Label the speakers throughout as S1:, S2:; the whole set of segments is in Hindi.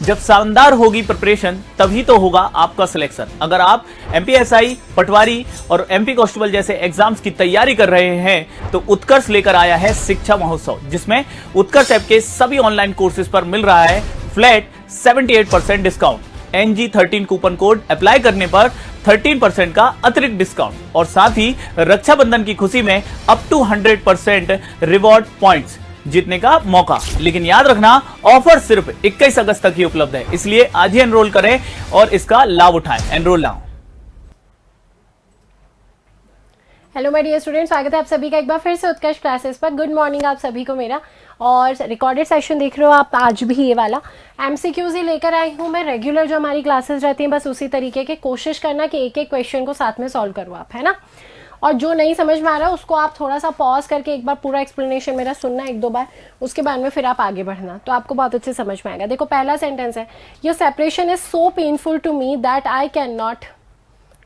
S1: जब शानदार होगी प्रिपरेशन तभी तो होगा आपका सिलेक्शन। अगर आप एमपीएसआई, पटवारी और एमपी कांस्टेबल जैसे एग्जाम्स की तैयारी कर रहे हैं तो उत्कर्ष लेकर आया है शिक्षा महोत्सव, जिसमें उत्कर्ष ऐप के सभी ऑनलाइन कोर्सेज पर मिल रहा है flat 78% discount. NG13 coupon code apply करने पर 13% का अतिरिक्त डिस्काउंट और साथ ही रक्षाबंधन की खुशी में अप टू 100% रिवॉर्ड पॉइंट्स जीतने का मौका। लेकिन याद रखना, ऑफर सिर्फ 21 अगस्त तक ही उपलब्ध है, इसलिए आज ही एनरोल करें और इसका लाभ उठाएं। Enrol now.
S2: Hello my dear students, स्वागत है आप सभी का एक बार फिर से उत्कर्ष क्लासेस पर। गुड मॉर्निंग आप सभी को मेरा। और रिकॉर्डेड सेशन देख रहे हो आप आज भी, ये वाला एमसीक्यूज ही लेकर आई हूँ मैं। रेगुलर जो हमारी क्लासेस रहती हैं बस उसी तरीके के, कोशिश करना कि एक एक क्वेश्चन को साथ में सॉल्व करो आप, है ना। और जो नहीं समझ में आ रहा है उसको आप थोड़ा सा पॉज करके एक बार पूरा एक्सप्लेनेशन मेरा सुनना एक दो बार, उसके बाद में फिर आप आगे बढ़ना, तो आपको बहुत अच्छे समझ में आएगा। देखो पहला सेंटेंस है, your separation is so painful to me that I can not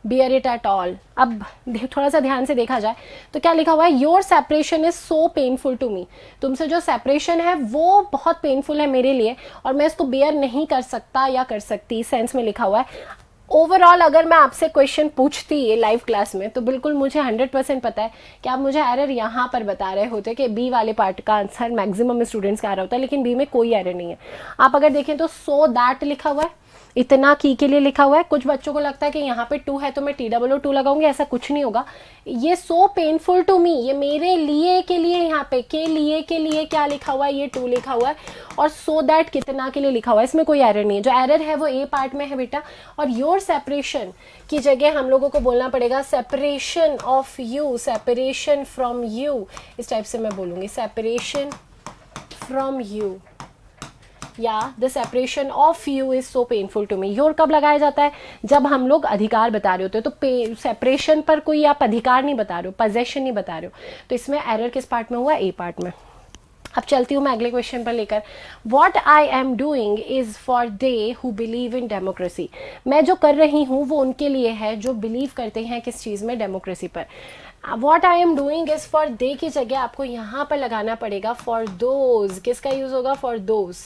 S2: bear it at all. अब थोड़ा सा ध्यान से देखा जाए तो क्या लिखा हुआ है, your separation is so painful to me. तुमसे जो सेपरेशन है वो बहुत पेनफुल है मेरे लिए और मैं इसको बियर नहीं कर सकता या कर सकती, इस सेंस में लिखा हुआ है। ओवरऑल अगर मैं आपसे क्वेश्चन पूछती ये लाइव क्लास में तो बिल्कुल मुझे 100% पता है कि आप मुझे एरर यहाँ पर बता रहे होते कि बी वाले पार्ट का आंसर मैक्सिमम स्टूडेंट्स का आ रहा होता है, लेकिन बी में कोई एरर नहीं है। आप अगर देखें तो सो दैट लिखा हुआ है, इतना की के लिए लिखा हुआ है। कुछ बच्चों को लगता है कि यहाँ पे 2 है तो मैं TOO लगाऊंगी, ऐसा कुछ नहीं होगा। ये सो पेनफुल टू मी, ये मेरे लिए के लिए, यहाँ पे के लिए क्या लिखा हुआ है, ये 2 लिखा हुआ है। और सो दैट कितना के लिए लिखा हुआ है, इसमें कोई एरर नहीं है। जो एरर है वो ए पार्ट में है बेटा। और योर सेपरेशन की जगह हम लोगों को बोलना पड़ेगा separation of you, separation from you, इस टाइप से मैं बोलूंगी, सेपरेशन फ्रॉम यू या the separation of you is so painful to me. Your कब लगाया जाता है, जब हम लोग अधिकार बता रहे होते हैं। तो सेपरेशन पर कोई आप अधिकार नहीं बता रहे हो, पोजेशन नहीं बता रहे हो, तो इसमें एरर किस पार्ट में हुआ, ए पार्ट में। अब चलती हूँ मैं अगले क्वेश्चन पर लेकर। What I am doing is for they who believe in democracy. मैं जो कर रही हूँ वो उनके लिए है जो बिलीव करते हैं किस चीज़ में, डेमोक्रेसी पर। What I am doing is for they की जगह आपको यहाँ पर लगाना पड़ेगा फॉर दोज। किसका यूज होगा, फॉर दोज।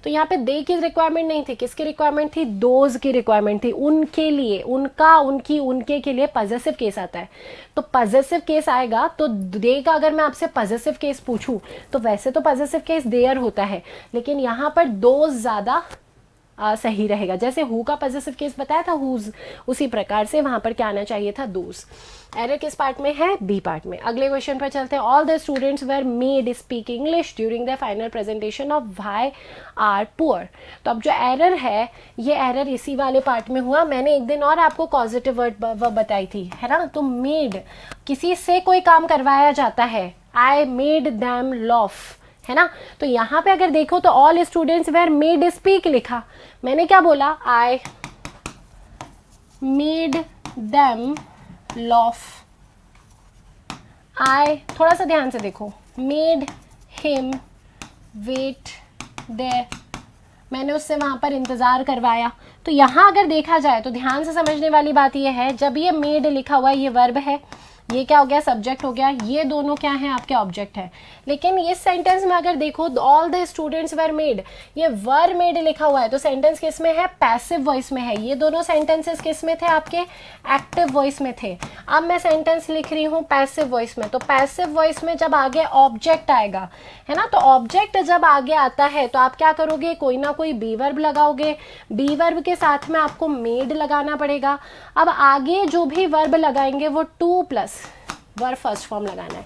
S2: तो यहाँ पे दे की रिक्वायरमेंट नहीं थी, किसकी रिक्वायरमेंट थी, दोज की रिक्वायरमेंट थी, उनके लिए, उनका, उनकी, उनके के लिए पॉजेसिव केस आता है। तो पॉजेसिव केस आएगा तो दे का अगर मैं आपसे पॉजेसिव केस पूछूं तो वैसे तो पॉजेसिव केस देयर होता है, लेकिन यहाँ पर दोज ज्यादा सही रहेगा। जैसे हु का पॉजेसिव केस बताया था हुज, उसी प्रकार से वहां पर क्या आना चाहिए था, दोज। एरर किस पार्ट में है, बी पार्ट में। अगले क्वेश्चन पर चलते हैं। All the students were made speak English during the final presentation of why are poor. तो अब जो एरर है ये एरर इसी वाले पार्ट में हुआ। मैंने एक दिन और आपको पॉजिटिव वर्ड बताई थी, है ना। तो मेड, किसी से कोई काम करवाया जाता है, आई मेड दैम लॉफ, है ना। तो यहाँ पे अगर देखो तो all students were made speak लिखा, मैंने क्या बोला, आई मेड देम लॉफ। आई, थोड़ा सा ध्यान से देखो, मेड हिम वेट देयर, मैंने उससे वहां पर इंतजार करवाया। तो यहाँ अगर देखा जाए तो ध्यान से समझने वाली बात यह है, जब ये मेड लिखा हुआ है ये वर्ब है, ये क्या हो गया, सब्जेक्ट हो गया, ये दोनों क्या हैं, आपके ऑब्जेक्ट है। लेकिन इस सेंटेंस में अगर देखो all the students were made, ये वर मेड लिखा हुआ है, तो सेंटेंस किस में है, पैसिव वॉइस में है। ये दोनों सेंटेंसेस किस में थे, आपके एक्टिव वॉइस में थे। अब मैं सेंटेंस लिख रही हूँ पैसिव वॉइस में, तो पैसिव वॉइस में जब आगे ऑब्जेक्ट आएगा, है ना, तो ऑब्जेक्ट जब आगे आता है तो आप क्या करोगे, कोई ना कोई बी वर्ब लगाओगे, बी वर्ब के साथ में आपको मेड लगाना पड़ेगा। अब आगे जो भी वर्ब लगाएंगे वो 2+ वर्ब फर्स्ट फॉर्म लगाना है।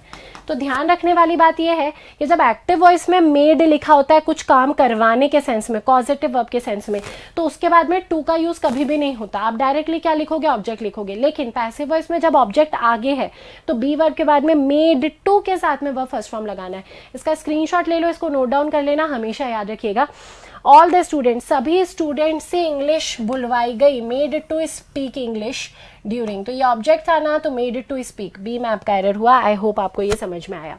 S2: तो ध्यान रखने वाली बात यह है कि जब एक्टिव वॉइस में मेड लिखा होता है कुछ काम करवाने के सेंस में, पॉजिटिव वर्ब के सेंस में, तो उसके बाद में टू का यूज कभी भी नहीं होता। आप डायरेक्टली क्या लिखोगे, ऑब्जेक्ट लिखोगे। लेकिन पैसिव वॉइस में जब ऑब्जेक्ट आगे है तो बी वर्ब के बाद में मेड टू के साथ में वर्ब फर्स्ट फॉर्म लगाना है। इसका स्क्रीनशॉट ले लो, इसको नोट डाउन कर लेना, हमेशा याद रखिएगा। ऑल द स्टूडेंट्स, सभी स्टूडेंट से इंग्लिश बुलवाई गई, made to speak English during. तो ये ऑब्जेक्ट था ना, तो मेड टू स्पीक, बी में आपका एरर हुआ। आई होप आपको ये समझ में आया।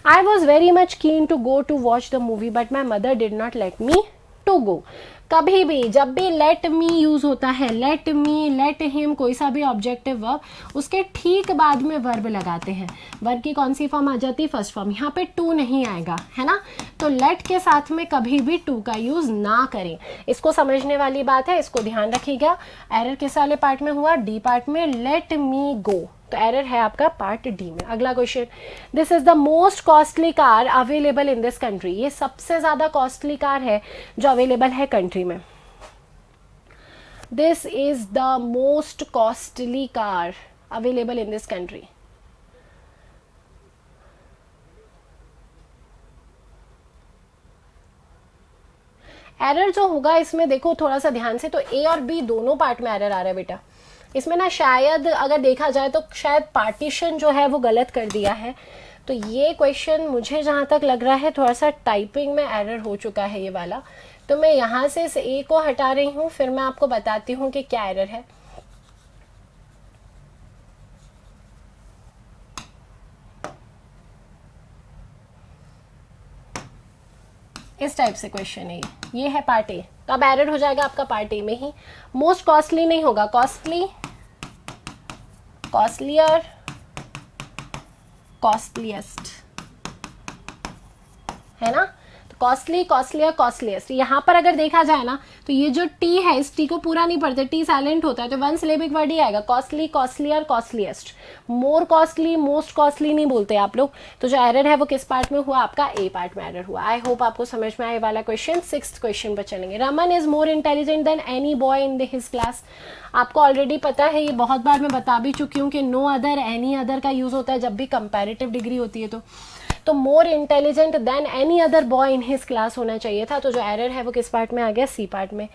S2: I was very much keen to go to watch the movie but my mother did not let me to go. कभी भी जब भी लेट मी यूज होता है, लेट मी, लेट हिम, कोई सा भी ऑब्जेक्टिव वर्ब, उसके ठीक बाद में वर्ब लगाते हैं। वर्ब की कौन सी फॉर्म आ जाती है? First form. यहाँ पे टू नहीं आएगा, है ना। तो लेट के साथ में कभी भी टू का यूज ना करें। इसको समझने वाली बात है, इसको ध्यान रखिएगा। एरर किस वाले पार्ट में हुआ? डी पार्ट में, लेट मी गो। तो एरर है आपका पार्ट डी में। अगला question, this is the most costly car available in this country. ये सबसे ज्यादा कॉस्टली कार है जो अवेलेबल है कंट्री में। This is the most costly car available in this country. Error जो होगा इसमें देखो थोड़ा सा ध्यान से, तो ए और बी दोनों पार्ट में एरर आ रहा है बेटा। इसमें ना शायद अगर देखा जाए तो शायद पार्टीशन जो है वो गलत कर दिया है। तो ये क्वेश्चन मुझे जहाँ तक लग रहा है थोड़ा सा टाइपिंग में एरर हो चुका है ये वाला। तो मैं यहाँ से इस ए को हटा रही हूँ, फिर मैं आपको बताती हूँ कि क्या एरर है। इस टाइप से क्वेश्चन है ये है पार्ट ए। तो अब एरर हो जाएगा आपका पार्ट ए में ही। मोस्ट कॉस्टली नहीं होगा, कॉस्टली, कॉस्टलियर, कॉस्टलीस्ट, है ना। तो कॉस्टली, कॉस्टलियर, कॉस्टलीस्ट। यहाँ पर अगर देखा जाए ना तो ये जो टी है, इस टी को पूरा नहीं पढ़ते, टी साइलेंट होता है, तो वन सिलेबिक वर्ड ही आएगा। Costly, costlier, costliest. More costly, most costly नहीं बोलते आप लोग। तो जो एरर है वो किस पार्ट में हुआ? आपका ए पार्ट में एरर हुआ। आई होप आपको समझ में आए वाला क्वेश्चन। 6th क्वेश्चन पर चलेंगे। Raman is more intelligent then any boy in his class. आपको ऑलरेडी पता है, ये बहुत बार मैं बता भी चुकी हूँ कि नो अदर, एनी अदर का यूज होता है जब भी कंपैरेटिव डिग्री होती है। तो more intelligent then any other boy in his class होना चाहिए था। तो जो एरर है वो किस पार्ट में आ गया? सी पार्ट में।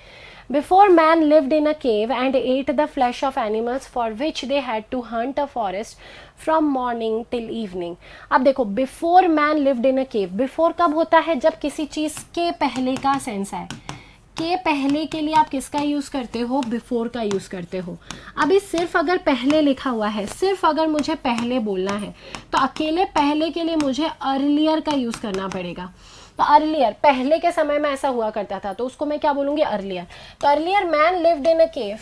S2: Before man lived in a cave and ate the flesh of animals for which they had to hunt a forest from morning till evening. अब देखो, before man lived in a cave, before कब होता है? जब किसी चीज के पहले का सेंस है। के पहले के लिए आप किसका यूज करते हो? बिफोर का यूज करते हो। अभी सिर्फ अगर पहले लिखा हुआ है, सिर्फ अगर मुझे पहले बोलना है तो अकेले पहले के लिए मुझे अर्लियर का यूज करना पड़ेगा। तो अर्लियर, पहले के समय में ऐसा हुआ करता था, तो उसको मैं क्या बोलूंगी? अर्लियर। तो earlier man lived in a cave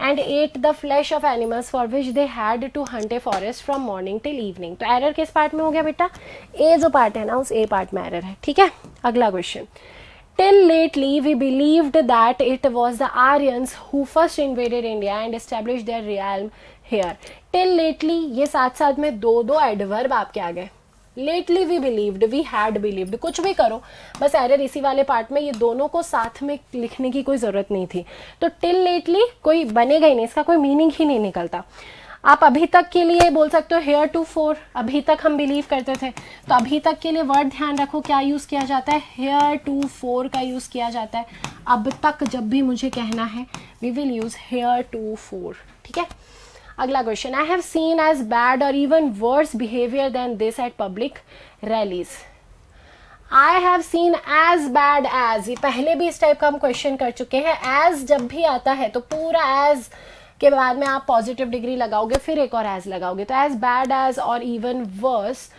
S2: and ate the flesh of animals for which they had to hunt a forest from morning till evening. तो एरर किस पार्ट में हो गया बेटा? ए जो पार्ट है ना, उस ए पार्ट में एरर है। ठीक है, अगला question. Till lately, we believed that it was the Aryans who first invaded India and established their realm here. Till lately, ये साथ साथ में दो एडवर्ब आपके आ गए। Lately we believed, we had believed, कुछ भी करो, बस एरर इसी वाले पार्ट में, ये दोनों को साथ में लिखने की कोई जरूरत नहीं थी। तो till lately कोई बनेगा ही नहीं, इसका कोई मीनिंग ही नहीं निकलता। आप अभी तक के लिए बोल सकते हो हेयर टू फोर, अभी तक हम बिलीव करते थे, तो अभी तक के लिए वर्ड ध्यान रखो क्या यूज किया जाता है? हेयर टू फोर का यूज किया जाता है। अब तक जब भी मुझे कहना है we will use here two four. ठीक है, अगला question. I have seen as bad और even worse behaviour than this at public rallies. I have seen as bad as, ये पहले भी इस टाइप का हम क्वेश्चन कर चुके हैं। एज जब भी आता है तो पूरा एज के बाद में आप पॉजिटिव डिग्री लगाओगे, फिर एक और एज लगाओगे। तो एज बैड एज और even worse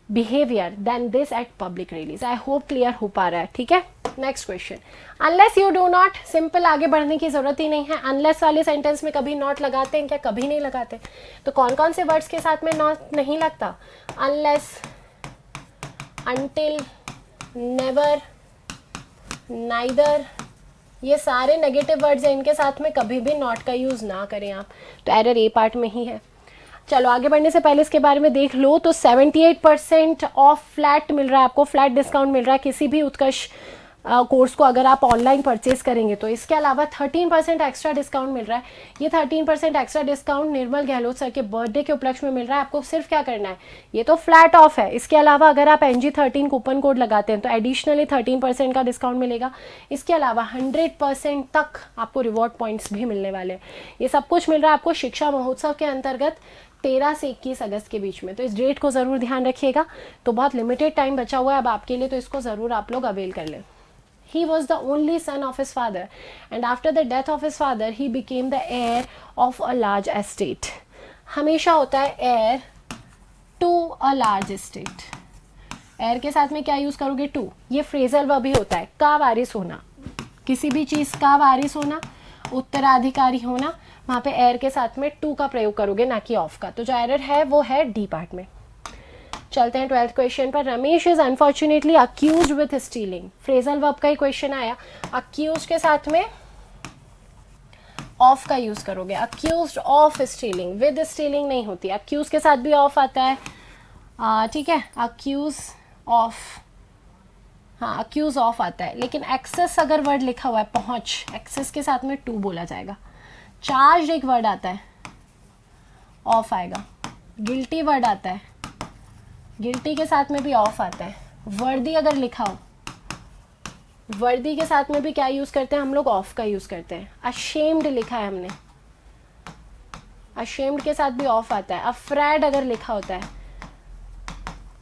S2: behaviour than this at public release. I hope clear हो पा रहा है। ठीक है, next question. Unless you do not, simple, आगे बढ़ने की जरूरत ही नहीं है। अनलेस वाले सेंटेंस में कभी नॉट लगाते हैं क्या? कभी नहीं लगाते। तो कौन कौन से वर्ड्स के साथ में नॉट नहीं लगता? अनलेस, अनटिल, नेवर, नाइदर, ये सारे नेगेटिव वर्ड्स हैं, इनके साथ में कभी भी नॉट का यूज ना करें आप। तो एरर ए पार्ट में ही है। चलो आगे बढ़ने से पहले इसके बारे में देख लो। तो 78% ऑफ फ्लैट मिल रहा है आपको, फ्लैट डिस्काउंट मिल रहा है किसी भी उत्कर्ष कोर्स को अगर आप ऑनलाइन परचेज करेंगे तो। इसके अलावा 13% एक्स्ट्रा डिस्काउंट मिल रहा है। ये 13% एक्स्ट्रा डिस्काउंट निर्मल गहलोत सर के बर्थडे के उपलक्ष्य में मिल रहा है। आपको सिर्फ क्या करना है, ये तो फ्लैट ऑफ है, इसके अलावा अगर आप NG13 कूपन कोड लगाते हैं तो एडिशनली 13% का डिस्काउंट मिलेगा। इसके अलावा 100% तक आपको रिवॉर्ड पॉइंट्स भी मिलने वाले हैं। ये सब कुछ मिल रहा है आपको शिक्षा महोत्सव के अंतर्गत 13 से 21 अगस्त के बीच में। तो इस डेट को ज़रूर ध्यान रखिएगा। तो बहुत लिमिटेड टाइम बचा हुआ है अब आपके लिए, तो इसको ज़रूर आप लोग अवेल कर लें। He was the only son of his father, and after the death of his father, he became the heir of a large estate. हमेशा होता है heir to a large estate, air के साथ में क्या यूज करोगे, टू। ये फ्रेजल वर्ब ही होता है, का वारिस होना, किसी भी चीज का वारिस होना, उत्तराधिकारी होना, वहां पे एयर के साथ में टू का प्रयोग करोगे, ना कि ऑफ का। तो जो एरर है वो है डी पार्ट में। चलते हैं 12th क्वेश्चन पर। Ramesh is unfortunately accuse with stealing. Phrasal verb का ही क्वेश्चन आया, अक्यूज के साथ में ऑफ का यूज करोगे, accuse of stealing, with stealing नहीं होती, अक्यूज के साथ भी ऑफ आता है, ठीक है, अक्यूज ऑफ, हाँ अक्यूज ऑफ आता है। लेकिन एक्सेस अगर वर्ड लिखा हुआ है, पहुंच, एक्सेस के साथ में टू बोला जाएगा। चार्ज एक वर्ड आता है, ऑफ आएगा। गिल्टी वर्ड आता है, गिल्टी के साथ में भी ऑफ आता है। वर्दी अगर लिखा हो, वर्दी के साथ में भी क्या यूज करते हैं हम लोग, ऑफ का यूज करते हैं। अशेम्ड लिखा है हमने, अशेम्ड के साथ भी ऑफ आता है। अफ्रेड अगर लिखा होता है,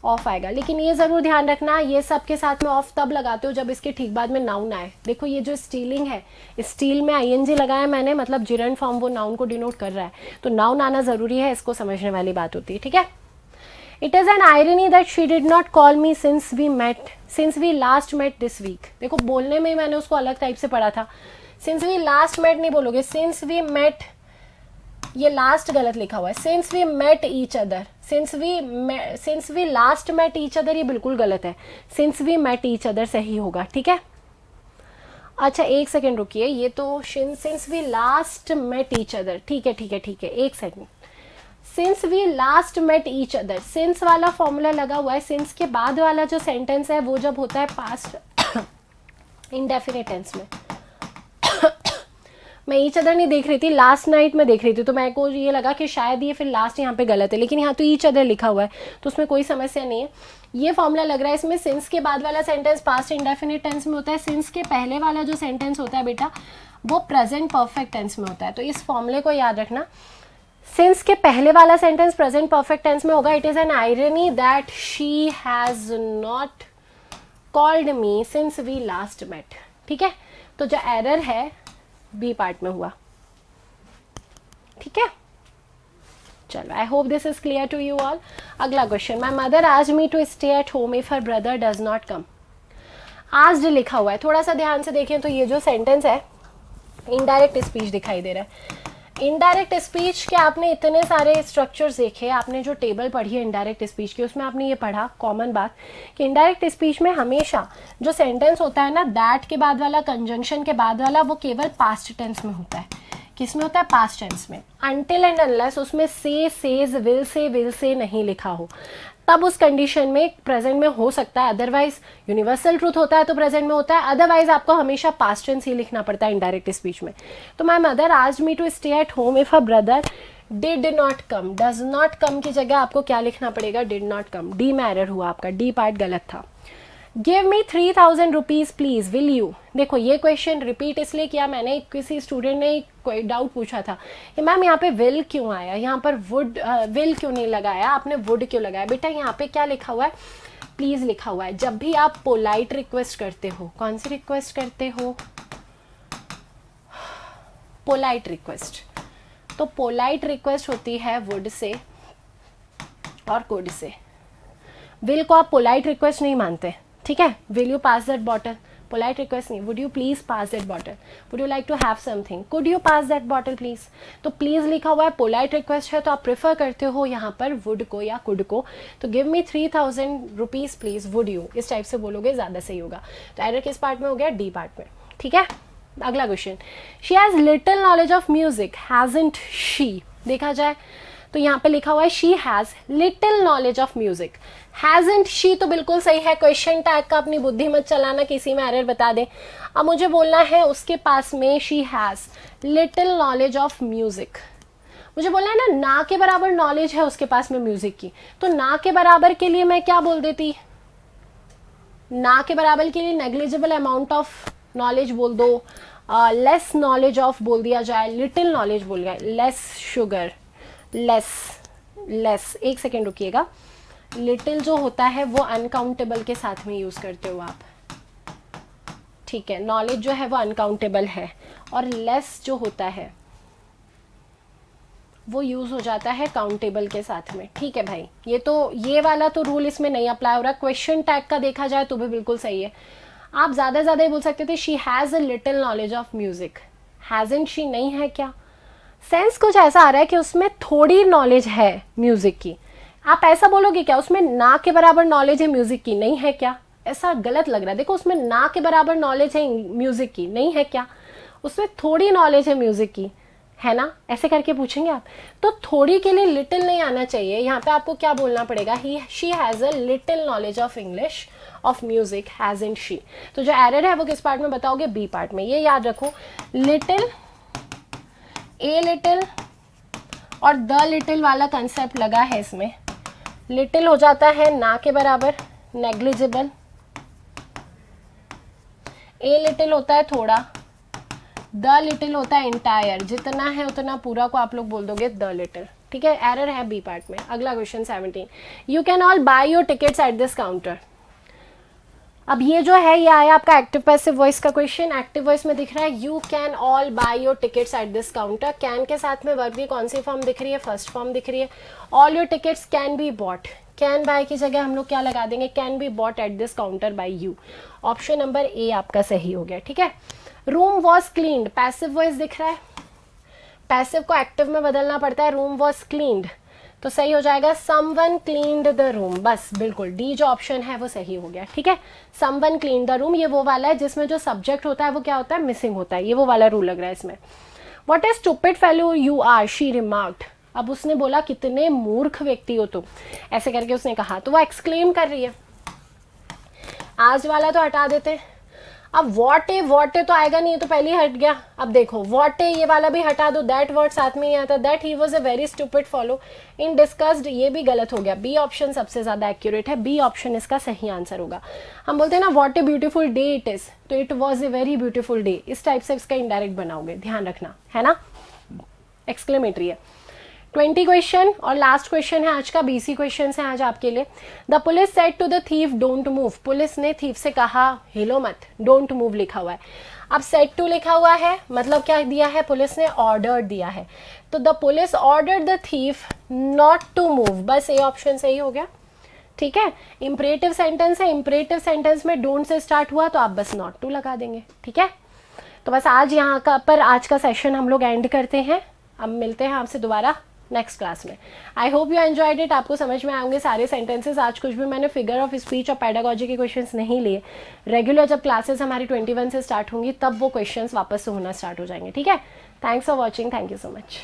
S2: ऑफ आएगा। लेकिन ये जरूर ध्यान रखना, ये सब के साथ में ऑफ तब लगाते हो जब इसके ठीक बाद में नाउन आए। देखो ये जो स्टीलिंग है, स्टील में आईएनजी लगाया मैंने, मतलब जिरंड फॉर्म वो नाउन को डिनोट कर रहा है, तो नाउन आना जरूरी है, इसको समझने वाली बात होती है, ठीक है। It is an irony that she did not call me since we last met this week. देखो बोलने में मैंने उसको अलग टाइप से पढ़ा था, सिंस वी लास्ट मेट नहीं बोलोगे, सिंस वी मेट, ये लास्ट गलत लिखा हुआ है, since we met each other, since we last met each other ये बिल्कुल गलत है, since we met each other सही होगा, ठीक है। अच्छा एक सेकेंड रुकिए, ये तो since we last met each other, ठीक है ठीक है ठीक है, एक second. Since we last met each other, since वाला फॉर्मूला लगा हुआ है, सिंस के बाद वाला जो सेंटेंस है वो जब होता है पास्ट इंडेफिनिट टेंस में। मैं ईच अदर नहीं देख रही थी, लास्ट नाइट में देख रही थी, तो मेरे को ये लगा कि शायद ये फिर लास्ट यहाँ पे गलत है, लेकिन यहाँ तो ईच अदर लिखा हुआ है, तो उसमें कोई समस्या नहीं है। ये फॉर्मूला लग रहा है इसमें, सिंस के बाद वाला सेंटेंस पास्ट इंडेफिनिट टेंस में होता है, सिंस के पहले वाला जो सेंटेंस होता है बेटा वो प्रेजेंट परफेक्ट टेंस में होता है। तो इस फॉर्मूले को याद रखना, सिंस के पहले वाला सेंटेंस प्रेजेंट परफेक्ट टेंस में होगा। It is an irony that she has not called me since we last met, ठीक है। तो जो एरर है बी पार्ट में हुआ, ठीक है। चलो I hope this is clear to you all. अगला question, my mother asked me to stay at home if her brother does not come. Asked लिखा हुआ है, थोड़ा सा ध्यान से देखें तो ये जो सेंटेंस है इनडायरेक्ट स्पीच दिखाई दे रहा है। इनडायरेक्ट स्पीच के आपने इतने सारे स्ट्रक्चर्स देखे, आपने जो टेबल पढ़ी है इनडायरेक्ट स्पीच की उसमें आपने ये पढ़ा कॉमन बात कि इनडायरेक्ट स्पीच में हमेशा जो सेंटेंस होता है ना, दैट के बाद वाला, कंजंक्शन के बाद वाला, वो केवल पास्ट टेंस में होता है। किसमें होता है, पास्ट टेंस में। अनटिल एंड अनलेस उसमें से, सेज, विल से नहीं लिखा हो, तब उस कंडीशन में प्रेजेंट में हो सकता है, अदरवाइज यूनिवर्सल ट्रूथ होता है तो प्रेजेंट में होता है, अदरवाइज आपको हमेशा पास्ट टेंस ही लिखना पड़ता है इनडायरेक्ट स्पीच में। तो my mother asked me to stay at home if a brother did not come, does not come की जगह आपको क्या लिखना पड़ेगा, डिड नॉट कम। डी में एरर हुआ आपका, डी पार्ट गलत था। Give me 3000 rupees please will you. देखो ये क्वेश्चन रिपीट इसलिए किया मैंने, किसी स्टूडेंट ने कोई डाउट पूछा था कि मैम यहाँ पे विल क्यों आया, यहाँ पर वुड विल क्यों नहीं लगाया, आपने वुड क्यों लगाया। बेटा यहाँ पे क्या लिखा हुआ है, प्लीज लिखा हुआ है। जब भी आप पोलाइट रिक्वेस्ट करते हो, कौन सी रिक्वेस्ट करते हो, पोलाइट रिक्वेस्ट, तो पोलाइट रिक्वेस्ट होती है वुड से और कुड से। विल को आप पोलाइट रिक्वेस्ट नहीं मानते, ठीक है। Will you pass that bottle, polite request नहीं। Would you please pass that bottle, would you like to have something, could you pass that bottle please. तो प्लीज लिखा हुआ है, पोलाइट रिक्वेस्ट है, तो आप प्रेफर करते हो यहाँ पर वुड को या कुड को। तो give me 3000 rupees please would you, इस टाइप से बोलोगे ज्यादा सही होगा। तो एरर किस पार्ट में हो गया, डी पार्ट में, ठीक है। अगला question, she has little knowledge of music hasn't she. देखा जाए तो यहाँ पे लिखा हुआ है she has little knowledge of music, hasn't she तो बिल्कुल सही है। क्वेश्चन टैग का अपनी बुद्धि मत चलाना, किसी में एरर बता दे। अब मुझे बोलना है उसके पास में she has little knowledge of music, मुझे बोलना है ना के बराबर नॉलेज है उसके पास में म्यूजिक की, तो ना के बराबर के लिए मैं क्या बोल देती, ना के बराबर के लिए नेग्लिजिबल अमाउंट ऑफ नॉलेज बोल दो, लेस नॉलेज ऑफ बोल दिया जाए, लिटिल नॉलेज बोल गया, लेस शुगर, लेस। एक सेकेंड रुकिएगा, लिटिल जो होता है वो अनकाउंटेबल के साथ में यूज करते हो आप, ठीक है। नॉलेज जो है वो अनकाउंटेबल है, और लेस जो होता है वो यूज़ हो जाता है काउंटेबल के साथ में। ठीक है भाई, ये वाला तो रूल इसमें नहीं अप्लाई हो रहा। क्वेश्चन टैग का देखा जाए तो भी बिल्कुल सही है। आप ज़्यादा ज़्यादा ही बोल सकते थे she has a little knowledge of music. Hasn't she नहीं है क्या? सेंस कुछ ऐसा आ रहा है कि उसमें थोड़ी नॉलेज है म्यूजिक की। आप ऐसा बोलोगे क्या उसमें ना के बराबर नॉलेज है म्यूजिक की? नहीं है क्या? ऐसा गलत लग रहा है। देखो उसमें ना के बराबर नॉलेज है म्यूजिक की, नहीं है क्या? उसमें थोड़ी नॉलेज है म्यूजिक की, है ना? ऐसे करके पूछेंगे आप। तो थोड़ी के लिए लिटिल नहीं आना चाहिए। यहाँ पे आपको क्या बोलना पड़ेगा? She has a little knowledge of English of music, hasn't she. तो जो एरर है वो किस पार्ट में बताओगे? बी पार्ट में। ये याद रखो, लिटिल, ए लिटिल और द लिटिल वाला कंसेप्ट लगा है इसमें। लिटिल हो जाता है ना के बराबर, नेग्लिजिबल। ए लिटिल होता है थोड़ा, द लिटिल होता है इंटायर, जितना है उतना पूरा को आप लोग बोल दोगे द लिटिल। ठीक है, एरर है बी पार्ट में। अगला question 17, you can all by your tickets eight this counter. अब ये जो है ये आया आपका एक्टिव पैसिव वॉइस का क्वेश्चन। एक्टिव वॉइस में दिख रहा है you can all by your tickets eight this counter. Can के साथ में वर्ब की कौन सी फॉर्म दिख रही है? फर्स्ट फॉर्म दिख रही है। All your tickets can be bought, can buy की जगह हम लोग क्या लगा देंगे? Can be bought at this counter by you. Option number A आपका सही हो गया। ठीक है, room was cleaned, passive voice दिख रहा है। पैसिव को एक्टिव में बदलना पड़ता है। रूम वॉज क्लीन्ड तो सही हो जाएगा समवन क्लीन्ड द रूम। बस बिल्कुल डी जो ऑप्शन है वो सही हो गया। ठीक है, समवन क्लीन्ड द रूम, ये वो वाला है जिसमें जो सब्जेक्ट होता है वो क्या होता है? मिसिंग होता है। ये वो वाला रूल लग रहा है इसमें। What a stupid fellow you are, she remarked. अब उसने बोला कितने मूर्ख व्यक्ति हो तुम, ऐसे करके उसने कहा, तो वो एक्सक्लेम कर रही है। आज वाला तो हटा देते हैं। अब वॉट ए तो आएगा नहीं, ये तो पहले ही हट गया। अब देखो वॉट ए ये वाला भी हटा दो, दैट वर्ड साथ में ही आता। That he was a very stupid follow in discussed, ये भी गलत हो गया। बी ऑप्शन सबसे ज्यादा एक्यूरेट है। बी ऑप्शन इसका सही आंसर होगा। हम बोलते हैं ना what a beautiful day it is, तो it was a very beautiful day. इस टाइप से इसका इनडायरेक्ट बनाओगे, ध्यान रखना, है ना? एक्सक्लेमेटरी है। 20 क्वेश्चन और लास्ट क्वेश्चन है आज का। BC क्वेश्चन है आज आपके लिए। The police said to the thief don't move, police ने थीफ से कहा हिलो मत। डोंट मूव लिखा हुआ है। अब सेड टू लिखा हुआ है, मतलब क्या दिया है? पुलिस ने ऑर्डर दिया है। तो the police ordered the thief not to move, बस ए ऑप्शन सही हो गया। ठीक है, इंपरेटिव सेंटेंस है। इंपरेटिव सेंटेंस में डोंट से स्टार्ट हुआ तो आप बस नॉट टू लगा देंगे। ठीक है, तो बस आज यहाँ का पर आज का सेशन हम लोग एंड करते हैं। अब मिलते हैं आपसे दोबारा नेक्स्ट क्लास में। I hope you enjoyed it. आपको समझ में आएंगे सारे सेंटेंसेस। आज कुछ भी मैंने फिगर ऑफ स्पीच और पैडागोजी के क्वेश्चंस नहीं लिए। रेगुलर जब क्लासेस हमारी 21 से स्टार्ट होंगी तब वो क्वेश्चंस वापस से होना स्टार्ट हो जाएंगे। ठीक है, thanks for watching, thank you so much.